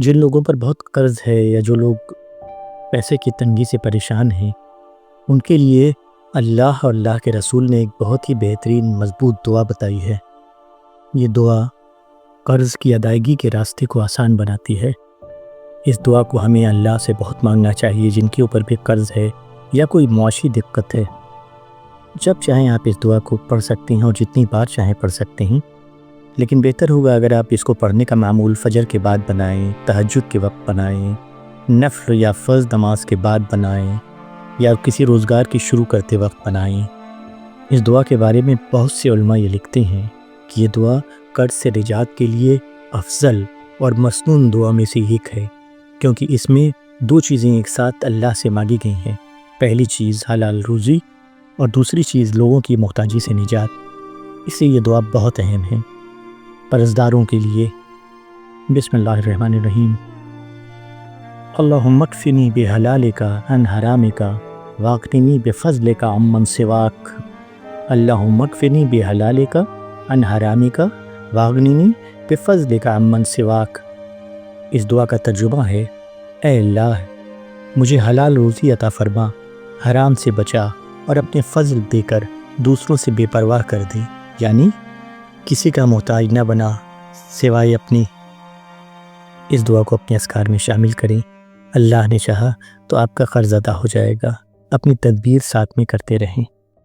جن لوگوں پر بہت قرض ہے یا جو لوگ پیسے کی تنگی سے پریشان ہیں، ان کے لیے اللہ اور اللہ کے رسول نے ایک بہت ہی بہترین مضبوط دعا بتائی ہے۔ یہ دعا قرض کی ادائیگی کے راستے کو آسان بناتی ہے۔ اس دعا کو ہمیں اللہ سے بہت مانگنا چاہیے جن کے اوپر بھی قرض ہے یا کوئی معاشی دقت ہے۔ جب چاہیں آپ اس دعا کو پڑھ سکتے ہیں اور جتنی بار چاہیں پڑھ سکتے ہیں، لیکن بہتر ہوگا اگر آپ اس کو پڑھنے کا معمول فجر کے بعد بنائیں، تہجد کے وقت بنائیں، نفل یا فرض نماز کے بعد بنائیں، یا کسی روزگار کی شروع کرتے وقت بنائیں۔ اس دعا کے بارے میں بہت سے علماء یہ لکھتے ہیں کہ یہ دعا قرض سے نجات کے لیے افضل اور مسنون دعا میں سے ایک ہے، کیونکہ اس میں دو چیزیں ایک ساتھ اللہ سے مانگی گئی ہیں۔ پہلی چیز حلال روزی اور دوسری چیز لوگوں کی محتاجی سے نجات۔ اس لیے یہ دعا بہت اہم ہے قرضداروں کے لیے۔ بسم اللہ الرحمن الرحیم۔ اللہم اکفنی بحلالک عن حرامک واغننی بفضلک عمن سواک۔ اللہم اکفنی بحلالک عن حرامک واغننی بفضلک عمن سواک۔ اس دعا کا ترجمہ ہے: اے اللہ، مجھے حلال روزی عطا فرما، حرام سے بچا اور اپنے فضل دے کر دوسروں سے بے پرواہ کر دے، یعنی کسی کا محتاج نہ بنا سوائے اپنی۔ اس دعا کو اپنے اذکار میں شامل کریں۔ اللہ نے چاہا تو آپ کا قرض ادا ہو جائے گا۔ اپنی تدبیر ساتھ میں کرتے رہیں۔